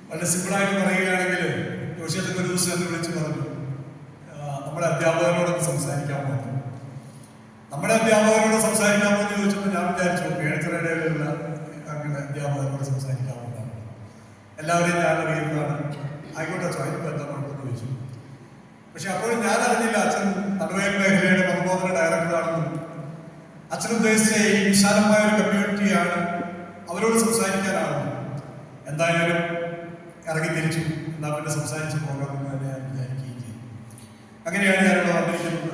വളരെ സിമ്പിളായിട്ട് പറയുകയാണെങ്കിൽ ജോഷ്യത്തിന് ഒരു ദിവസം എന്നെ വിളിച്ച് പറഞ്ഞു, നമ്മുടെ അധ്യാപകരോടൊക്കെ സംസാരിക്കാമോ? നമ്മുടെ അധ്യാപകരോട് സംസാരിക്കാമോ എന്ന് ചോദിച്ചപ്പോൾ ഞാൻ വിചാരിച്ചു കേരളത്തിനിടയിലുള്ള അങ്ങനെ അധ്യാപകരോട് സംസാരിക്കാവുന്നതാണ്. എല്ലാവരെയും ഞാൻ അറിയുന്നതാണ്. ആയിക്കോട്ടെ, അതിന് ബന്ധമുണ്ടെന്ന് ചോദിച്ചു. പക്ഷെ അപ്പോഴും ഞാൻ അറിഞ്ഞില്ല അച്ഛൻ നടുവേൽ മേഖലയുടെ മതബോധന ഡയറക്ടറാണെന്നും അച്ഛൻ ഉദ്ദേശിച്ച ഈ വിശാലമായ ഒരു കമ്മ്യൂണിറ്റിയാണ് അവരോട് സംസാരിക്കാനാണെന്നും. എന്തായാലും ഇറങ്ങി തിരിച്ചു. എന്നാൽ പിന്നെ സംസാരിച്ച് പോകാമെന്ന് തന്നെ ഞാൻ വിചാരിക്കുകയും. അങ്ങനെയാണ് ഞാനിവിടെ വന്നിരിക്കുന്നത്.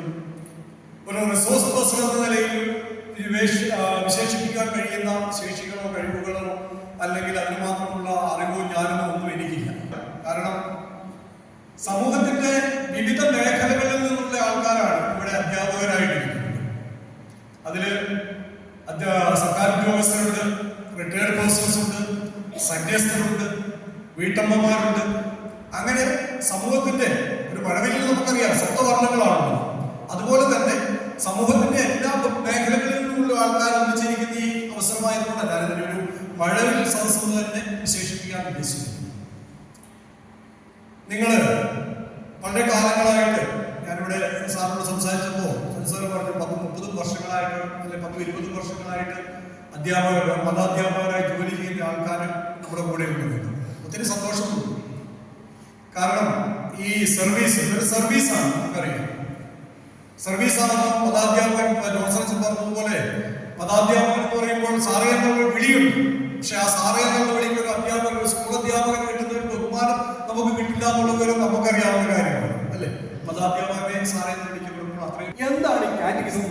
ഒരു റിസോഴ്സ് പേഴ്സൺ എന്ന നിലയിൽ വിശേഷിപ്പിക്കാൻ കഴിയുന്ന ശേഷികളോ കഴിവുകളോ അല്ലെങ്കിൽ അതിന് മാത്രമുള്ള അറിവോ ജ്ഞാനമോ ഒന്നും എനിക്കില്ല. കാരണം സമൂഹത്തിന്റെ വിവിധ മേഖലകളിൽ നിന്നുള്ള ആൾക്കാരാണ് ഇവിടെ അധ്യാപകരായിട്ടിരിക്കുന്നത്. അതില് സർക്കാർ ഉദ്യോഗസ്ഥരുണ്ട്, റിട്ടയർഡ് പേഴ്സൺസ് ഉണ്ട്, സന്യസ്തരുണ്ട്, വീട്ടമ്മമാരുണ്ട്. അങ്ങനെ സമൂഹത്തിന്റെ ഒരു മഴവിൽ നമുക്കറിയാം സപ്തവർണ്ണങ്ങളാണല്ലോ. അതുപോലെ തന്നെ സമൂഹത്തിന്റെ എല്ലാ മേഖലകളിൽ നിന്നുള്ള ആൾക്കാർ ഒന്നിച്ചിരിക്കുന്ന ഈ അവസരമായതുകൊണ്ട് ഞാനിതിനെ ഒരു മഴവിൽ സദസ്സ് തന്നെ വിശേഷിപ്പിക്കാൻ ഉദ്ദേശിക്കുന്നു. നിങ്ങള് വളരെ കാലങ്ങളായിട്ട് ഞാനിവിടെ സാറിനോട് സംസാരിച്ചപ്പോൾ സാറ് പറഞ്ഞു 10-30 വർഷങ്ങളായിട്ട് അല്ലെ 10-20 വർഷങ്ങളായിട്ട് മതാധ്യാപകരായി ജോലി ചെയ്യുന്ന ആൾക്കാർ നമ്മുടെ കൂടെ ഉണ്ട്. ഒത്തിരി സന്തോഷമുണ്ട്. കാരണം ഈ സർവീസ് ഒരു സർവീസാണ്. നമുക്കറിയാം സർവീസാണെന്ന് മതാധ്യാപകൻ ജോൺസൺ പറഞ്ഞതുപോലെ മതാധ്യാപകൻ എന്ന് പറയുമ്പോൾ സാറേ എന്നുള്ള വിളിയുണ്ട്. പക്ഷെ ആ സാറേ എന്നുള്ള വിളിക്ക് ഒരു അധ്യാപകൻ ഒരു സ്കൂൾ അധ്യാപകൻ കിട്ടുന്ന ഒരു ബഹുമാനം നമുക്ക് കിട്ടില്ല എന്നുള്ളവരും നമുക്കറിയാവുന്ന കാര്യമാണ് അല്ലെ. മതാധ്യാപകനെ സാറേ എന്ന് വിളിക്കപ്പെടുമ്പോൾ അത്രയും. എന്താണ് ഈ കാറ്റഗിസം?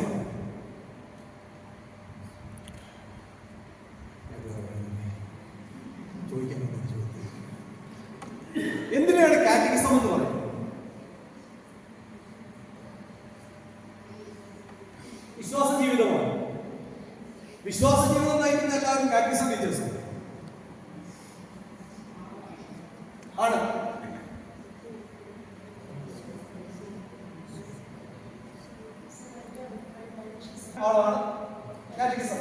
എന്തിനാണ് കാറ്റഗിസം എന്ന് പറയുന്നത്? വിശ്വാസ ജീവിതമാണ്. വിശ്വാസ ജീവിതം നയിക്കുന്ന എല്ലാവരും കാറ്റഗിസം ടീച്ചേഴ്സ് ആണ്. ആളാണ് കാറ്റഗിസം.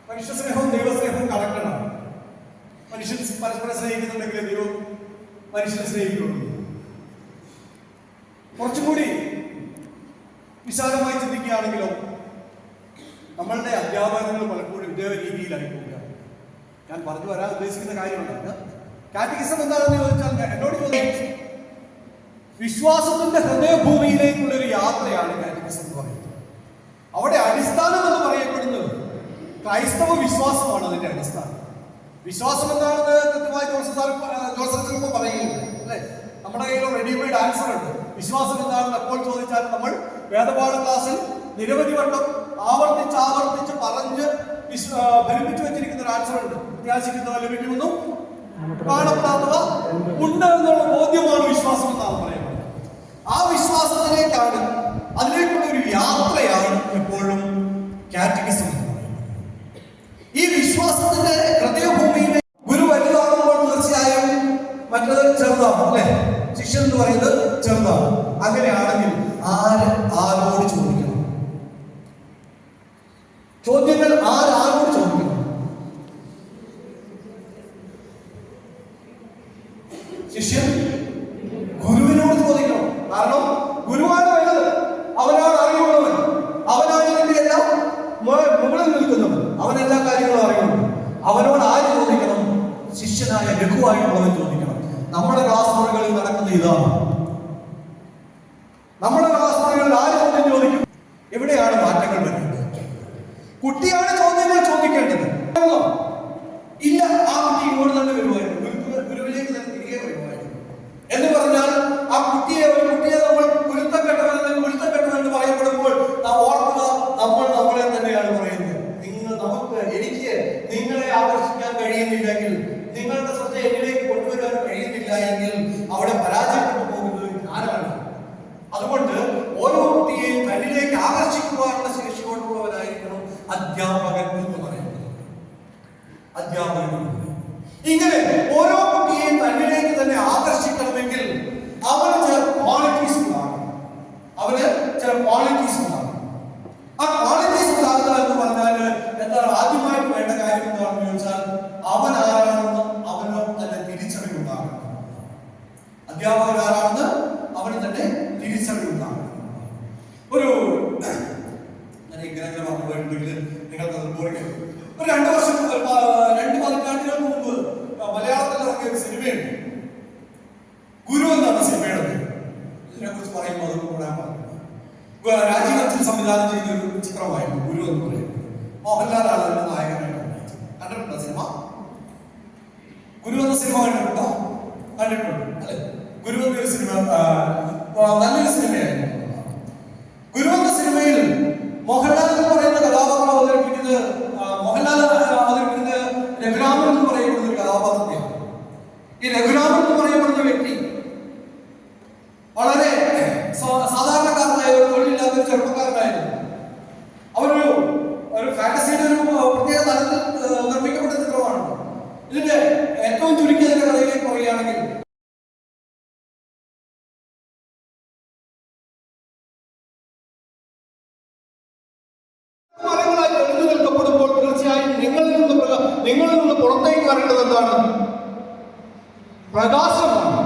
മനുഷ്യ സ്നേഹവും ദൈവസ്നേഹവും കണക്റ്റഡാണ്. മനുഷ്യൻ പരസ്പരം സ്നേഹിക്കുന്നുണ്ടെങ്കിൽ ദൈവം മനുഷ്യനെ സ്നേഹിക്കുള്ളൂ. കുറച്ചും കൂടി വിശാലമായി ചിന്തിക്കുകയാണെങ്കിലോ നമ്മളുടെ അധ്യാപനങ്ങൾ പലപ്പോഴും ഇതേ രീതിയിലായി പോവുക. ഞാൻ പറഞ്ഞു വരാൻ ഉദ്ദേശിക്കുന്ന കാര്യമാണ് കാറ്റഗിസം എന്താണെന്ന് ചോദിച്ചാൽ എന്നോട് വിശ്വാസത്തിന്റെ ഹൃദയഭൂമിയിലേക്കുള്ള ഒരു യാത്രയാണ് കാറ്റഗിസം എന്ന് പറയുന്നത്. അവിടെ അടിസ്ഥാനം എന്ന് പറയപ്പെടുന്നത് ക്രൈസ്തവ വിശ്വാസമാണ്. അതിന്റെ അടിസ്ഥാനം വിശ്വാസം എന്താണെന്ന് കൃത്യമായി ജോസഫ് പറയുകയുണ്ട് അല്ലെ. നമ്മുടെ കയ്യിൽ റെഡിമെയ്ഡ് ആൻസർ ഉണ്ട്. വിശ്വാസം എന്താണെന്ന് എപ്പോൾ ചോദിച്ചാലും നമ്മൾ വേദപാഠ ക്ലാസ്സിൽ നിരവധി വട്ടം ആവർത്തിച്ച് പറഞ്ഞ് ധരിപ്പിച്ചു വെച്ചിരിക്കുന്ന ഒരു ആൻസർ ഉണ്ട്. പ്രത്യാശിക്കുന്നവ ലഭിക്കുമെന്നും കാണപ്പെടാത്തവ ഉണ്ട് എന്നുള്ള ബോധ്യമാണ് വിശ്വാസം എന്നാണ് പറയുന്നത്. ആ വിശ്വാസത്തിലേക്കാണ്, അതിലേക്കുള്ള ഒരു യാത്രയാണ് എപ്പോഴും കാറ്റഗിസം എന്ന് പറയുന്നത്. ഈ വിശ്വാസത്തിന്റെ ഹൃദയഭൂമിയിലെ ഗുരു വലുതാകുമ്പോൾ തീർച്ചയായും മറ്റത് ചെറുതാണ് അല്ലെ. ശിഷ്യൻ എന്ന് പറയുന്നത് ചെറുതാണ്. അങ്ങനെയാണെങ്കിൽ ആരോട് ചോദിക്കണം? ചോദ്യങ്ങൾ ആരോട് ചോദിക്കണം? ശിഷ്യൻ ഗുരുവിനോട് ചോദിക്കണം. കാരണം ഗുരുവാണ് വലുത്, അവനാണ് അറിവുള്ളവൻ, അവനാണ് ഇതിന്റെ എല്ലാം മുകളിൽ നിൽക്കുന്നവൻ, അവൻ എല്ലാ കാര്യങ്ങളും അറിയുന്നു. അവനോട് ആര് ചോദിക്കണം? ശിഷ്യനായ ലഘുവായിട്ടുള്ളവൻ ചോദിക്കണം. നമ്മുടെ ക്ലാസ് മുറികളിൽ നടക്കുന്ന ഇതാണ്. നമ്മുടെ ക്ലാസ് മുറികളിൽ ആര് ചോദ്യം ചോദിക്കും? എവിടെയാണ് മാറ്റങ്ങൾ വരുന്നത്? കുട്ടിയാണ് ചോദ്യങ്ങൾ ചോദിക്കേണ്ടത്. ഇല്ല, ആ കുട്ടി ഇങ്ങോട്ട് തന്നെ വരുമായിരുന്നു, ഗുരുവിലേക്ക് തന്നെ തിരികെ വരുമായിരുന്നു. എന്ന് പറഞ്ഞാൽ ആ കുട്ടിയെ നമ്മൾ ഗുരുത്തം കെട്ടവെന്ന് പറയപ്പെടുമ്പോൾ നാം ഓർക്കുക, നമ്മളെ തന്നെയാണ് പറയുന്നത്. എനിക്ക് നിങ്ങളെ ആകർഷിക്കാൻ കഴിയുന്നില്ലെങ്കിൽ, നിങ്ങളുടെ ശ്രദ്ധ എന്നിലേക്ക് കൊണ്ടുവരാൻ കഴിയുന്നില്ല എങ്കിൽ അവിടെ പരാജയപ്പെട്ടു പോകുന്നത് ഞാനാണ്. അതുകൊണ്ട് ഓരോ കുട്ടിയെയും തന്നിലേക്ക് ആകർഷിക്കുവാനുള്ള ശേഷിയോടുള്ളവരായിരിക്കണം അധ്യാപകൻ എന്ന് പറയുന്നത്. അധ്യാപകൻ ഇങ്ങനെ ഓരോ കുട്ടിയെയും തന്നിലേക്ക് തന്നെ ആകർഷിക്കണമെങ്കിൽ അവന് ചില ക്വാളിറ്റീസ് ഉണ്ടാകണം. ആ ക്വാളിറ്റീസ് ഉണ്ടാകുക എന്ന് പറഞ്ഞാൽ എന്താണ് ആദ്യമായിട്ട് വേണ്ട കാര്യം എന്താണെന്ന് ചോദിച്ചാൽ അവൻ ആരാണെന്ന് അവന് തന്നെ തിരിച്ചറിവുണ്ടാകണം. അധ്യാപകൻ ആരാണെന്ന് അവന് തന്നെ തിരിച്ചറിവുണ്ടാകണം. ഒരു ഞാൻ ഇങ്ങനെ പറഞ്ഞു പോയിട്ടുണ്ടെങ്കിൽ നിങ്ങൾക്കത് ബോധിക്കും. ഒരു 2 പതിറ്റാണ്ടുകൾക്ക് മുമ്പ് മലയാളത്തിൽ ഇറങ്ങിയ ഒരു സിനിമയുണ്ട്. പറയുമ്പോൾ അത് കൂടാൻ പറഞ്ഞു. രാജീവ് അച്ഛൻ സംവിധാനം ചെയ്ത ഒരു ചിത്രമായിരുന്നു ഗുരു എന്ന് പറയുന്നത്. മോഹൻലാലാണ് അതിന്റെ നായകനായിട്ട് അഭിനയിച്ചത്. കണ്ടിട്ടുണ്ടോ സിനിമ? ഗുരു എന്ന സിനിമ കണ്ടിട്ടുണ്ടോ? കണ്ടിട്ടുണ്ട് അല്ലെ? ഗുരു എന്നൊരു സിനിമ നല്ലൊരു സിനിമയായിരുന്നു. ഗുരു എന്ന സിനിമയിൽ മോഹൻലാൽ എന്ന് പറയുന്ന കഥാപാത്രം അവതരിപ്പിക്കുന്നത് രഘുരാമൻ എന്ന് പറയപ്പെടുന്ന ഒരു കഥാപാത്രത്തെയാണ്. ഈ രഘുരാമൻ എന്ന് പറയപ്പെടുന്ന വ്യക്തി വളരെ സാധാരണക്കാരനായ ഒരു തൊഴിലില്ലാത്ത ഒരു ചെറുപ്പക്കാരനായിരുന്നു. ഒരു ഫാന്റസിയുടെ ഒരു പ്രത്യേക തലത്തിൽ നിർമ്മിക്കപ്പെട്ട ചിത്രമാണ്. ഇതിന്റെ ഏറ്റവും ചുരുക്കിയതിന്റെ കഥയിലേക്ക് പറയുകയാണെങ്കിൽ മരങ്ങളായി തെളിഞ്ഞു നിൽക്കപ്പെടുമ്പോൾ തീർച്ചയായും നിങ്ങളിൽ നിന്ന് പുറത്തേക്ക് വരേണ്ടത് എന്താണ്? പ്രകാശമാണ്.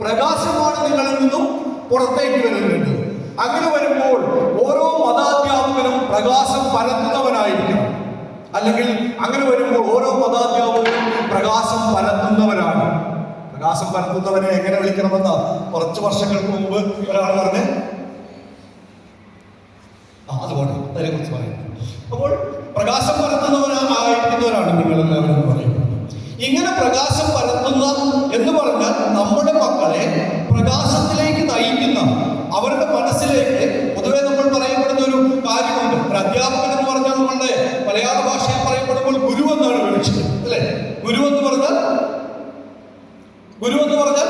പ്രകാശമാണ് നിങ്ങളിൽ നിന്നും പുറത്തേക്ക് വരുന്നത്. അങ്ങനെ വരുമ്പോൾ ഓരോ മതാധ്യാപകനും പ്രകാശം പരത്തുന്നവനായിരിക്കണം. അല്ലെങ്കിൽ അങ്ങനെ വരുമ്പോൾ ഓരോ മതാധ്യാപകനും പ്രകാശം പരത്തുന്നവരാണ്. പ്രകാശം പരത്തുന്നവനെ എങ്ങനെ വിളിക്കണമെന്ന് കുറച്ച് വർഷങ്ങൾക്ക് മുമ്പ് ഒരാൾ പറഞ്ഞ് അതുകൊണ്ട് അതിനെ കുറിച്ച് പറയുന്നത്. അപ്പോൾ പ്രകാശം പരത്തുന്നവരായിരിക്കുന്നവരാണ് നിങ്ങളെല്ലാവരും എന്ന് പറയുന്നത്. ഇങ്ങനെ പ്രകാശം പരത്തുന്ന എന്ന് പറഞ്ഞാൽ നമ്മുടെ മക്കളെ പ്രകാശത്തിലേക്ക് നയിക്കുന്ന, അവരുടെ മനസ്സിലേക്ക് പൊതുവെ നമ്മൾ പറയപ്പെടുന്ന ഒരു കാര്യമുണ്ട്. ഒരു അധ്യാപകൻ എന്ന് പറഞ്ഞാൽ നമ്മളുടെ മലയാള ഭാഷയിൽ പറയപ്പെടുമ്പോൾ ഗുരു എന്നാണ് വിളിച്ചത് അല്ലെ? ഗുരു എന്ന് പറഞ്ഞാൽ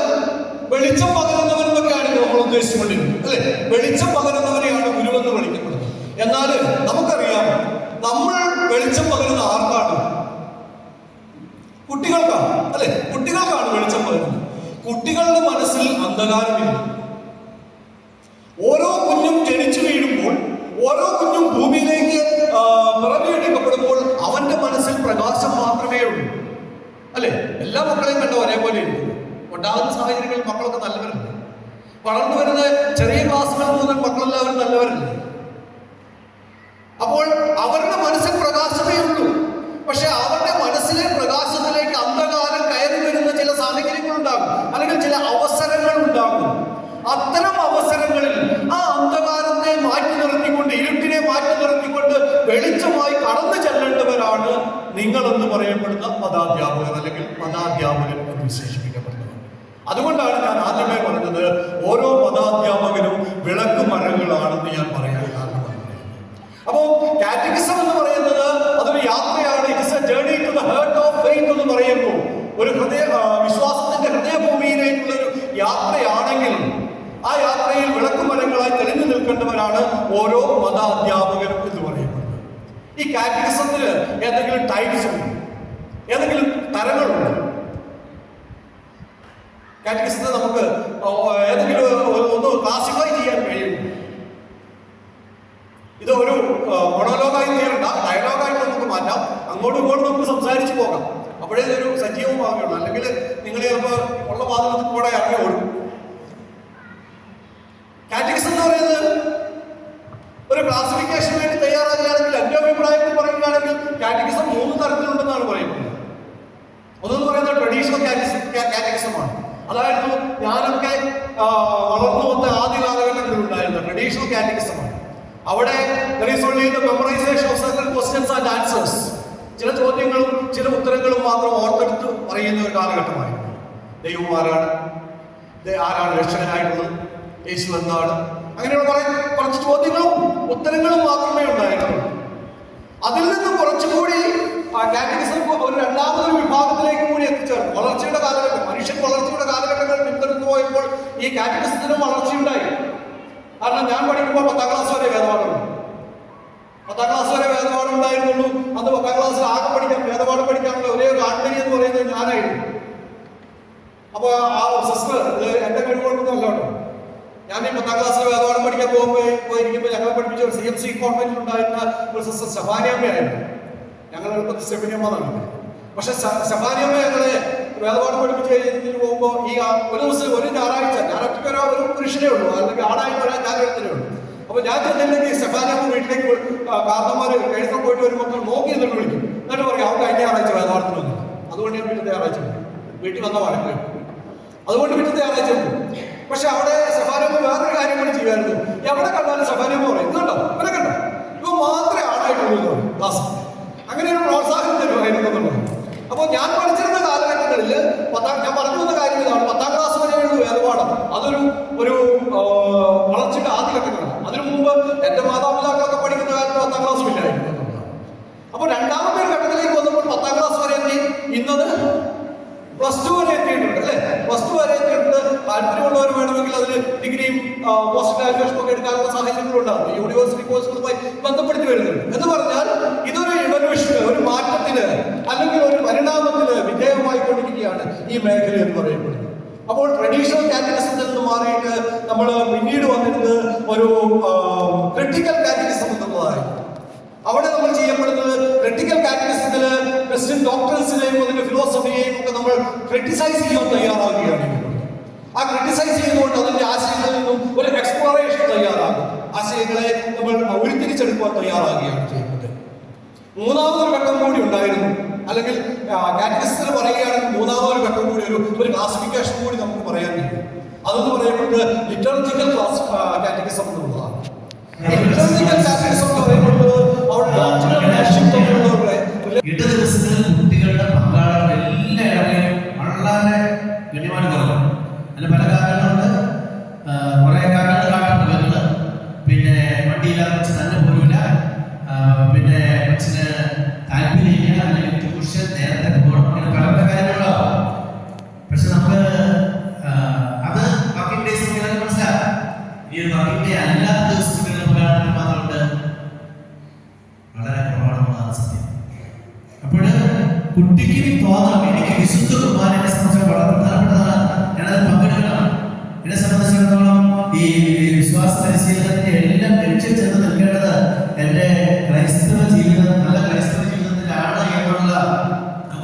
വെളിച്ചം പകരുന്നവരെന്നൊക്കെയാണ് നമ്മൾ ഉദ്ദേശിച്ചുകൊണ്ടിരുന്നത് അല്ലെ? വെളിച്ചം പകരുന്നവരെയാണ് ഗുരു എന്ന് വിളിക്കപ്പെടുന്നത്. എന്നാൽ നമുക്കറിയാം, നമ്മൾ വെളിച്ചം പകരുന്ന ആർക്കാണ്? കുട്ടികൾക്കാണ് അല്ലെ? കുട്ടികൾക്കാണ് വെളിച്ചം പകരുന്നത്. കുട്ടികളുടെ മനസ്സിൽ അന്ധകാരമില്ല. ഓരോ കുഞ്ഞും ജനിച്ചു വീഴുമ്പോൾ, ഓരോ കുഞ്ഞും ഭൂമിയിലേക്ക് പിറവിയെടുക്കപ്പെടുമ്പോൾ അവന്റെ മനസ്സിൽ പ്രകാശം മാത്രമേ ഉള്ളൂ അല്ലെ? എല്ലാ മക്കളെയും കണ്ട ഒരേപോലെ ഉണ്ടാകുന്ന സാഹചര്യങ്ങളിൽ മക്കളൊക്കെ നല്ലവരല്ലേ? വളർന്നു വരുന്ന ചെറിയ ക്ലാസ്സുകൾ മുതൽ മക്കളെല്ലാവരും നല്ലവരല്ലേ? അപ്പോൾ അവരുടെ മനസ്സിൽ പ്രകാശമേ ഉള്ളൂ. പക്ഷെ അവരുടെ മനസ്സിലെ പ്രകാശത്തിലേക്ക് അന്ധകാരം കയറി വരുന്ന ചില സാഹചര്യങ്ങൾ ഉണ്ടാകും, അല്ലെങ്കിൽ ചില അവസരങ്ങൾ ഉണ്ടാകും. അത്തരം അവസരങ്ങളിൽ ആ അന്ധകാരത്തെ മാറ്റി നിർത്തിക്കൊണ്ട്, ഇരുട്ടിനെ മാറ്റി നിർത്തിക്കൊണ്ട് വെളിച്ചമായി കടന്നു ചെല്ലേണ്ടവരാണ് നിങ്ങളെന്ന് പറയപ്പെടുന്ന മതാധ്യാപകർ, അല്ലെങ്കിൽ മതാധ്യാപകൻ എന്ന് വിശേഷിപ്പിക്കപ്പെടുന്നത്. അതുകൊണ്ടാണ് ഞാൻ ആദ്യമേ പറഞ്ഞത് ഓരോ മതാധ്യാപകരും വിളക്ക് മരങ്ങളാണെന്ന് ഞാൻ പറയാൻ കാരണം. അപ്പോ കാറ്റഗിസം എന്ന് പറയുന്നത് അതൊരു യാത്രയാണ്. It's a journey to the heart of faith എന്ന് പറയുമ്പോൾ ഒരു വിശ്വാസത്തിന്റെ ഹൃദയഭൂമിയിലേക്കുള്ള ഒരു യാത്രയാണെങ്കിൽ ആ യാത്രയിൽ വിളക്കുമരങ്ങളായി തെളിഞ്ഞു നിൽക്കേണ്ടവരാണ് ഓരോ മത അധ്യാപകരും എന്ന് പറയുന്നത്. ഈ കാറ്റഗിസത്തിന് ഏതെങ്കിലും ടൈപ്സ് ഉണ്ട്, ഏതെങ്കിലും തരങ്ങളുണ്ട്? കാറ്റഗിസത്തെ നമുക്ക് ഏതെങ്കിലും ഒന്ന് ക്ലാസിഫൈ ചെയ്യാൻ കഴിയും? ഇത് ഒരു മൊണോലോഗായി തീരണ്ട, ഡയലോഗായിട്ട് നമുക്ക് മാറ്റാം. അങ്ങോട്ടും ഇങ്ങോട്ടും നമുക്ക് സംസാരിച്ചു പോകാം. അപ്പോഴേ ഇതൊരു സജീവമാകുള്ളൂ. അല്ലെങ്കിൽ നിങ്ങൾ ചിലപ്പോൾ ഉള്ള വാദനത്തിൽ കൂടെ ഇറങ്ങി ഓടും. കാറ്റഗിസം എന്ന് പറയുന്നത് ഒരു ക്ലാസിഫിക്കേഷൻ വേണ്ടി തയ്യാറാക്കുകയാണെങ്കിൽ, എൻ്റെ അഭിപ്രായത്തിൽ പറയുകയാണെങ്കിൽ കാറ്റഗിസം 3 തരത്തിലുണ്ടെന്നാണ് പറയുന്നത്. ഒന്നെന്ന് പറയുന്നത് ട്രഡീഷണൽ കാറ്റഗിസമാണ്. അതായത് ഞാനൊക്കെ വളർന്നു വന്ന ആദ്യ കാലഘട്ടങ്ങളിൽ ഉണ്ടായിരുന്ന ട്രഡീഷണൽ കാറ്റഗിസമാണ്. അവിടെ memorisation of certain questions and answers, ചില ചോദ്യങ്ങളും ചില ഉത്തരങ്ങളും മാത്രം ഓർത്തെടുത്ത് പറയുന്ന ഒരു കാലഘട്ടമായിരുന്നു. ദൈവം ആരാണ്, ആരാണ് രക്ഷകനായിട്ടുള്ളത്, യേശു എന്താണ്, അങ്ങനെയുള്ള കുറച്ച് ചോദ്യങ്ങളും ഉത്തരങ്ങളും മാത്രമേ ഉണ്ടായിരുന്നുള്ളൂ. അതിൽ നിന്ന് കുറച്ചുകൂടി കാറ്റഗിസം ഒരു രണ്ടാമതൊരു വിഭാഗത്തിലേക്ക് കൂടി എത്തിച്ചേർന്നു. വളർച്ചയുടെ കാലഘട്ടം, മനുഷ്യൻ വളർച്ചയുടെ കാലഘട്ടങ്ങൾ പിന്തുടർന്നു പോയപ്പോൾ ഈ കാറ്റഗിസത്തിനും വളർച്ചയുണ്ടായി. കാരണം ഞാൻ പഠിക്കുമ്പോൾ 10ാം ക്ലാസ് വരെ വേദപാഠമുണ്ട്. 10ാം ക്ലാസ് വരെ വേദപാഠം ഉണ്ടായിരുന്നുള്ളൂ. അന്ന് 10ാം ക്ലാസ്സിൽ ആകെ വേദപാഠം പഠിക്കാനുള്ള ഒരേ ഒരു ആൺമരി എന്ന് പറയുന്നത് ഞാനായിരുന്നു. അപ്പോൾ ആ സിസ്റ്റർ, എന്റെ കഴിവുകൊണ്ടൊന്നും അല്ലോട്ടോ, ഞാൻ ഈ 10ാം ക്ലാസ്സിൽ വേദപാഠം പഠിക്കാൻ പോയിരിക്കുമ്പോൾ ഞങ്ങളെ പഠിപ്പിച്ച ഒരു CMC കോൺവെന്റിൽ ഉണ്ടായിരുന്ന ഒരു സിസ്റ്റർ സ്റ്റെഫാനിയമ്മയായിരുന്നു. ഞങ്ങൾ എളുപ്പത്തിൽ സ്റ്റെഫാനിയമ്മ എന്നാണ്. പക്ഷെ സ്റ്റെഫാനിയമ്മ ഞങ്ങളെ വേദപാഠം പഠിപ്പിച്ച് കഴിഞ്ഞിട്ട് പോകുമ്പോൾ ഈ ഒരു ദിവസം ഒരു ഞായറാഴ്ച ഞാൻ ഒറ്റയ്ക്ക് ഒരു പുരുഷനേ ഉള്ളൂ, അല്ലെങ്കിൽ ആണായിട്ട് വരാൻ ഞാൻ ഒരുത്തരേ ഉള്ളൂ. അപ്പൊ ഞാൻ ചെന്നില്ലെങ്കിൽ സ്റ്റെഫാനിയമ്മ വീട്ടിലേക്ക് കാരണന്മാര് എഴുതാൻ പോയിട്ട് വരുമ്പോൾ നോക്കി എന്നിട്ട് വിളിക്കും. എന്നിട്ട് പറയും അവൻ കഴിഞ്ഞ ഞായറാഴ്ച വേദപാഠത്തിന് വന്നു, അതുകൊണ്ട് ഞാൻ പിന്നെ ഞായറാഴ്ച വീട്ടിൽ വന്ന പാടില്ല. അതുകൊണ്ട് പിറ്റത്തെ ആഴ്ച പോകും. പക്ഷെ അവിടെ സഫാരിയമ്മ വേറൊരു കാര്യം കൂടി ചെയ്യുമായിരുന്നു. എവിടെ കണ്ടാലും സഫാരിയമ്മ പറയും, ഇതുണ്ടോ ഇവരെ കണ്ടോ, ഇവ മാത്രമേ ആളായിട്ടുള്ളൂ ക്ലാസ്. അങ്ങനെ ഒരു പ്രോത്സാഹനം തരുമായിരുന്നു എന്നുള്ളത്. അപ്പോൾ ഞാൻ പഠിച്ചിരുന്ന കാലഘട്ടങ്ങളിൽ ഞാൻ പറഞ്ഞു വന്ന കാര്യം ഇതാണ്, 10ാം ക്ലാസ് വരെയുള്ള വേദപാഠം അതൊരു വളർച്ചയുടെ ആദ്യഘട്ടങ്ങളാണ്. അതിനു മുമ്പ് എൻ്റെ മാതാപിതാക്കളൊക്കെ പഠിക്കുന്ന കാലത്ത് 10ാം ക്ലാസ്സും ഇല്ലായിരുന്നു എന്നുള്ളതാണ്. അപ്പോൾ രണ്ടാമത്തെ ഒരു ഘട്ടത്തിലേക്ക് വന്നപ്പോൾ 10ാം ക്ലാസ് വരെ എത്തി, ഇന്നത് +2 വരെ എത്തിയിട്ടുണ്ട് അല്ലേ. +2 വരെ എത്തിയിട്ടുണ്ട്. താല്പര്യമുള്ളവർ വേണമെങ്കിൽ അതിൽ ഡിഗ്രിയും പോസ്റ്റ് ഗ്രാജുവേഷനും ഒക്കെ എടുക്കാനുള്ള സാഹചര്യങ്ങളുണ്ടാകും. യൂണിവേഴ്സിറ്റി കോഴ്സുകളുമായി ബന്ധപ്പെടുത്തി വരുന്നുണ്ട്. എന്ന് പറഞ്ഞാൽ ഇതൊരു ഇവല്യൂഷന്, ഒരു മാറ്റത്തിന് അല്ലെങ്കിൽ ഒരു പരിണാമത്തിന് വിധേയമായിക്കൊണ്ടിരിക്കുകയാണ് ഈ മേഖല എന്ന് പറയപ്പെടുന്നത്. അപ്പോൾ ട്രഡീഷണൽ കാറ്റഗറിസത്തിൽ നിന്ന് മാറിയിട്ട് നമ്മൾ പിന്നീട് വന്നിരുന്നത് ഒരു ക്രിട്ടിക്കൽ കാറ്റഗറിസം എന്നുള്ളതായി. അവിടെ നമ്മൾ ചെയ്യപ്പെടുന്നത് ക്രിട്ടിക്കൽ കാറ്റഗറിസത്തിൽ ക്രിസ്ത്യൻ ഡോക്ടറിൻസിനെയും അതിന്റെ ഫിലോസഫിയെയും ഒക്കെ നമ്മൾ ക്രിട്ടിസൈസ് ചെയ്യാൻ തയ്യാറാകുകയാണ്. ആ ക്രിട്ടിസൈസ് ചെയ്തുകൊണ്ട് അതിന്റെ ആശയങ്ങളിൽ നിന്നും ഒരു എക്സ്പ്ലോറേഷൻ തയ്യാറാകും. ആശയങ്ങളെ നമ്മൾ ഉരുത്തിരിച്ചെടുക്കുവാൻ തയ്യാറാകുകയാണ് ചെയ്യുന്നത്. മൂന്നാമതൊരു ഘട്ടം കൂടി ഉണ്ടായിരുന്നു, അല്ലെങ്കിൽ കാറ്റഗറിസത്തിൽ പറയുകയാണെങ്കിൽ മൂന്നാമതൊരു ഘട്ടം കൂടി ഒരു ക്ലാസിഫിക്കേഷൻ കൂടി നമുക്ക് പറയാൻ കഴിയും. അതെന്ന് പറയുന്നത് ലിറ്ററജിക്കൽ കാറ്റഗറിസം എന്നുള്ളതാണ്. ലിറ്ററജിക്കൽ കാറ്റഗറിസം എന്ന് പറയുന്നത് ഇട ദിവസങ്ങളിൽ കുട്ടികളുടെ പങ്കാളികൾ എല്ലാവരെയും വളരെ ഗണ്യമായിട്ട് കുറവ്. അതിന് പല കാരണങ്ങളുണ്ട്. കുറെ കാരണങ്ങൾ കാട്ടുന്നത്, പിന്നെ വണ്ടിയില്ലാതെ വെച്ച് തന്നെ പോകില്ല, പിന്നെ കൊച്ചിന് താല്പര്യമില്ല, അല്ലെങ്കിൽ ട്യൂഷൻ നേരത്തെ പോകണം, അങ്ങനെ പല പല കാര്യങ്ങളുണ്ടാവും. പക്ഷെ നമുക്ക് അത് വർക്കിംഗ് ഡേയ്സ് മനസ്സിലാക്കാം. ഈ വർക്കിംഗ് ഡേ അല്ലാത്ത ദിവസങ്ങളിൽ പങ്കാളികൾ മാത്രമുണ്ട്, വളരെ കുറവാണെന്നുള്ളതാണ് സത്യം. അപ്പോൾ കുട്ടിക്ക് തോന്നണം, എനിക്ക് വിശുദ്ധ കുർബാനയെ സംബന്ധിച്ച് വളരെ പ്രധാനപ്പെട്ടതാണ്, ഞാനത് പങ്കെടുക്കണം. എന്നെ സംബന്ധിച്ചിടത്തോളം ഈ വിശ്വാസ പരിശീലനത്തിന്റെ എല്ലാം ലക്ഷ്യം ചെന്ന് നിൽക്കേണ്ടത് എൻ്റെ ക്രൈസ്തവ ജീവിതം, നല്ല ക്രൈസ്തവ ജീവിതത്തിലാണ് എന്നുള്ള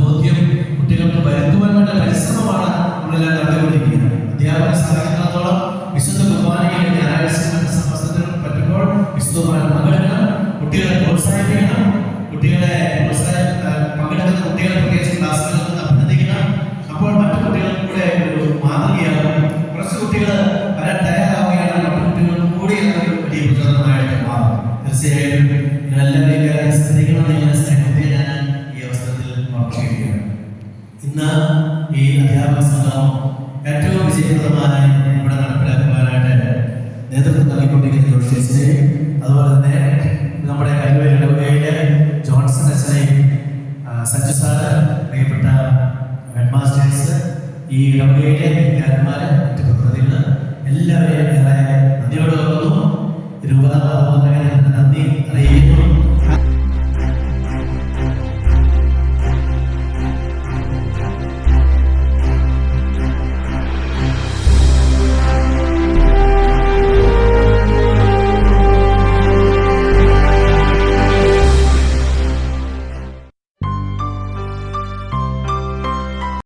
ബോധ്യം കുട്ടികൾക്ക് വരുത്തുവാൻ വേണ്ട പരിശ്രമമാണ് നമ്മളെല്ലാം നടത്തിക്കൊണ്ടിരിക്കുന്നത്. അധ്യാപന സഹായിക്കുന്നിടത്തോളം വിശുദ്ധ കുർബാനയിൽ ഞായറാഴ്ച സമസ്തത്തിൽ പറ്റുമ്പോൾ വിശുദ്ധ കുർബാന പങ്കെടുക്കണം, കുട്ടികളെ പ്രോത്സാഹിപ്പിക്കണം, കുട്ടികളെ പങ്കെടുക്കുന്ന കുട്ടികളെ പ്രത്യേകിച്ച് ക്ലാസ്സുകളിൽ നിന്ന് അഭിനന്ദിക്കണം. അപ്പോൾ മറ്റു കുട്ടികൾക്കും കൂടെ ഒരു മാതൃകയാകും. കുറച്ച് കുട്ടികൾ വരാൻ തയ്യാറാവുകയാണ്, മറ്റു കുട്ടികൾക്കും കൂടി ഒരു വലിയ പ്രചോദനമായിട്ട് മാറും. തീർച്ചയായും എല്ലാവരെയും ശ്രദ്ധിക്കണമെന്ന് ഞാൻ സ്നേഹത്തെ ഞാൻ ഈ അവസരത്തിൽ ഓർക്കുകയാണ്. ഇന്ന് ഈ അധ്യാപക സംഘം ഏറ്റവും വിജയപ്രദമായി ഇവിടെ നടപ്പിലാക്കുവാനായിട്ട് നേതൃത്വം നൽകിക്കൊണ്ടിരിക്കുന്ന ജോഷേസിനെ, അതുപോലെ തന്നെ നമ്മുടെ കൈവേലി ഇടവകയിലെ ജോൺസൺ അച്ഛനെയും സഞ്ജു സാറ്, പ്രിയപ്പെട്ട ഹെഡ്മാസ്റ്റേഴ്സ്, ഈ ഇടവകയിലെ വിദ്യാർത്ഥിമാര്, മറ്റു പ്രതിനിധികൾ എല്ലാവരെയും ഏറെ നന്ദിയോട് ഓർക്കുന്നു. രൂപത നന്ദി